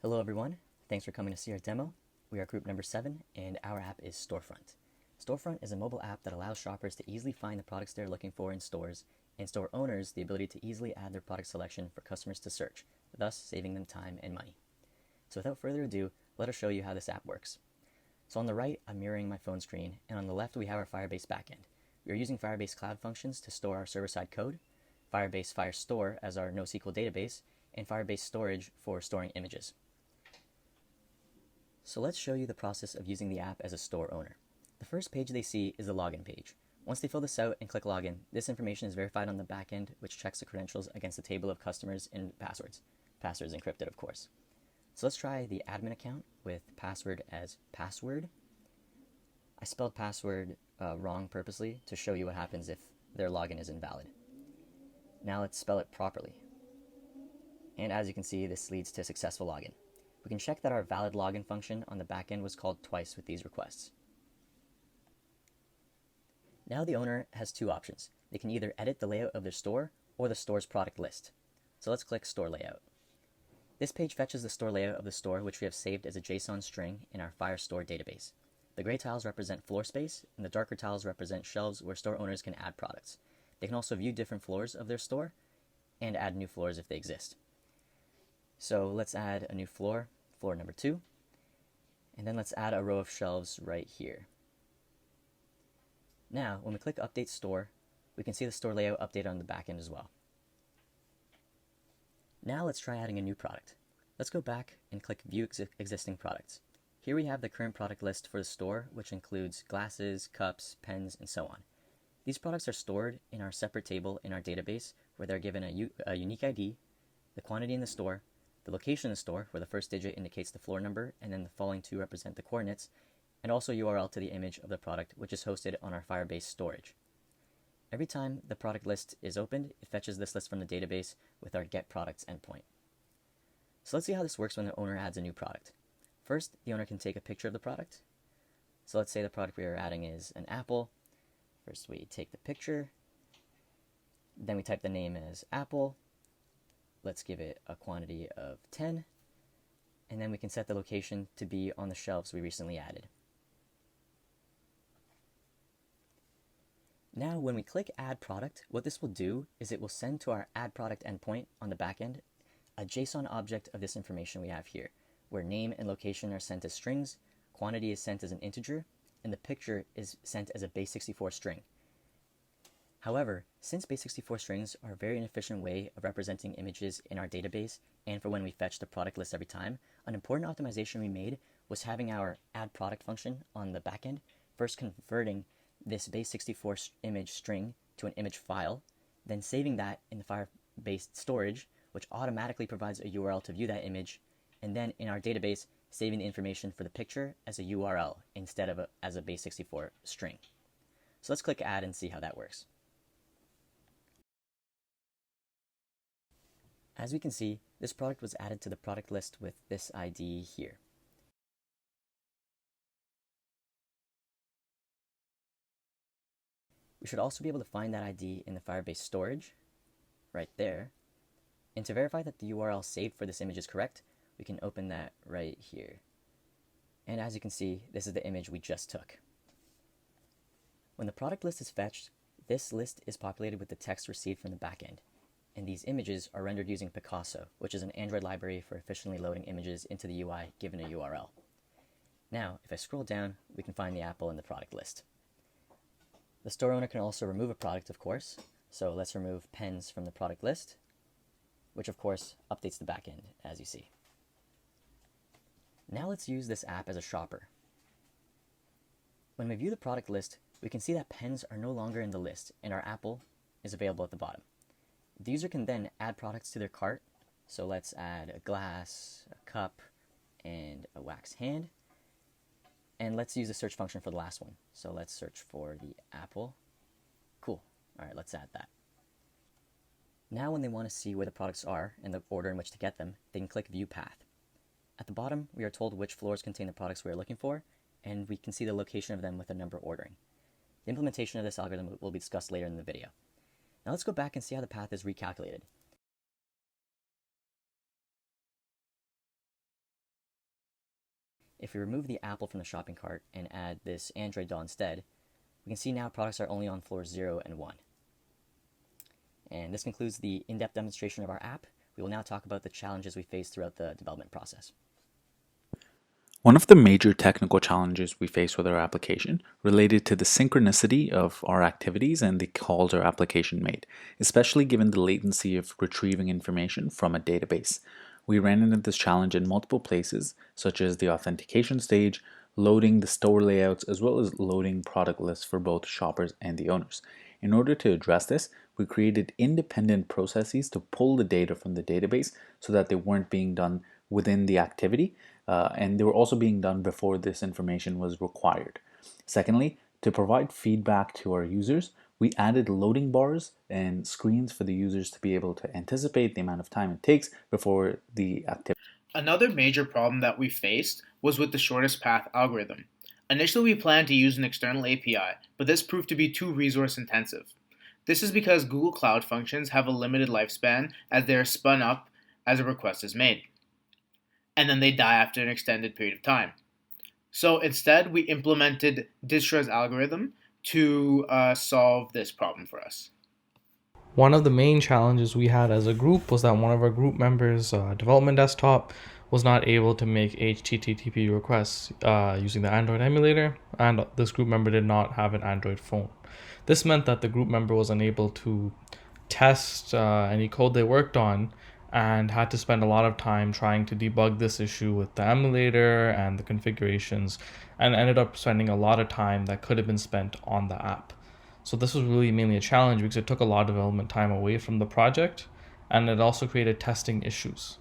Hello everyone, thanks for coming to see our demo. We are group number 7 and our app is Storefront. Storefront is a mobile app that allows shoppers to easily find the products they're looking for in stores and store owners the ability to easily add their product selection for customers to search, thus saving them time and money. So without further ado, let us show you how this app works. So on the right, I'm mirroring my phone screen, and on the left we have our Firebase backend. We are using Firebase Cloud Functions to store our server-side code, Firebase Firestore as our NoSQL database, and Firebase Storage for storing images. So let's show you the process of using the app as a store owner. The first page they see is the login page. Once they fill this out and click login, this information is verified on the backend, which checks the credentials against the table of customers and passwords. Passwords encrypted, of course. So let's try the admin account with password as password. I spelled password wrong purposely to show you what happens if their login is invalid. Now let's spell it properly. And as you can see, this leads to a successful login. We can check that our valid login function on the backend was called twice with these requests. Now the owner has two options. They can either edit the layout of their store or the store's product list. So let's click Store Layout. This page fetches the store layout of the store, which we have saved as a JSON string in our Firestore database. The gray tiles represent floor space, and the darker tiles represent shelves where store owners can add products. They can also view different floors of their store and add new floors if they exist. So let's add a new floor, floor number 2, and then let's add a row of shelves right here. Now, when we click Update Store, we can see the store layout updated on the back end as well. Now let's try adding a new product. Let's go back and click View Existing Products. Here we have the current product list for the store, which includes glasses, cups, pens, and so on. These products are stored in our separate table in our database, where they're given a unique ID, the quantity in the store, the location in the store, where the first digit indicates the floor number, and then the following two represent the coordinates, and also URL to the image of the product, which is hosted on our Firebase storage. Every time the product list is opened, it fetches this list from the database with our Get Products endpoint. So let's see how this works when the owner adds a new product. First, the owner can take a picture of the product. So let's say the product we are adding is an apple. First we take the picture, then we type the name as apple. Let's give it a quantity of 10, and then we can set the location to be on the shelves we recently added. Now when we click Add Product, what this will do is it will send to our Add Product endpoint on the back end a JSON object of this information we have here, where name and location are sent as strings, quantity is sent as an integer, and the picture is sent as a base64 string. However, since base64 strings are a very inefficient way of representing images in our database and for when we fetch the product list every time, an important optimization we made was having our add product function on the backend first converting this base64 image string to an image file, then saving that in the Firebase storage, which automatically provides a URL to view that image, and then in our database saving the information for the picture as a URL instead of as a base64 string. So let's click Add and see how that works. As we can see, this product was added to the product list with this ID here. We should also be able to find that ID in the Firebase storage, right there. And to verify that the URL saved for this image is correct, we can open that right here. And as you can see, this is the image we just took. When the product list is fetched, this list is populated with the text received from the backend. And these images are rendered using Picasso, which is an Android library for efficiently loading images into the UI given a URL. Now, if I scroll down, we can find the apple in the product list. The store owner can also remove a product, of course, so let's remove pens from the product list, which of course updates the backend, as you see. Now let's use this app as a shopper. When we view the product list, we can see that pens are no longer in the list, and our apple is available at the bottom. The user can then add products to their cart, so let's add a glass, a cup, and a wax hand. And let's use the search function for the last one. So let's search for the apple. Cool. All right, let's add that. Now when they want to see where the products are and the order in which to get them, they can click View Path. At the bottom, we are told which floors contain the products we are looking for, and we can see the location of them with a number ordering. The implementation of this algorithm will be discussed later in the video. Now let's go back and see how the path is recalculated. If we remove the apple from the shopping cart and add this Android doll instead, we can see now products are only on floors 0 and 1. And this concludes the in-depth demonstration of our app. We will now talk about the challenges we faced throughout the development process. One of the major technical challenges we face with our application related to the synchronicity of our activities and the calls our application made, especially given the latency of retrieving information from a database. We ran into this challenge in multiple places, such as the authentication stage, loading the store layouts, as well as loading product lists for both shoppers and the owners. In order to address this, we created independent processes to pull the data from the database so that they weren't being done within the activity, and they were also being done before this information was required. Secondly, to provide feedback to our users, we added loading bars and screens for the users to be able to anticipate the amount of time it takes before the activity. Another major problem that we faced was with the shortest path algorithm. Initially, we planned to use an external API, but this proved to be too resource intensive. This is because Google Cloud Functions have a limited lifespan as they are spun up as a request is made, and then they die after an extended period of time. So instead, we implemented Distra's algorithm to solve this problem for us. One of the main challenges we had as a group was that one of our group members' development desktop was not able to make HTTP requests using the Android emulator, and this group member did not have an Android phone. This meant that the group member was unable to test any code they worked on and had to spend a lot of time trying to debug this issue with the emulator and the configurations, and ended up spending a lot of time that could have been spent on the app. So this was really mainly a challenge because it took a lot of development time away from the project, and it also created testing issues.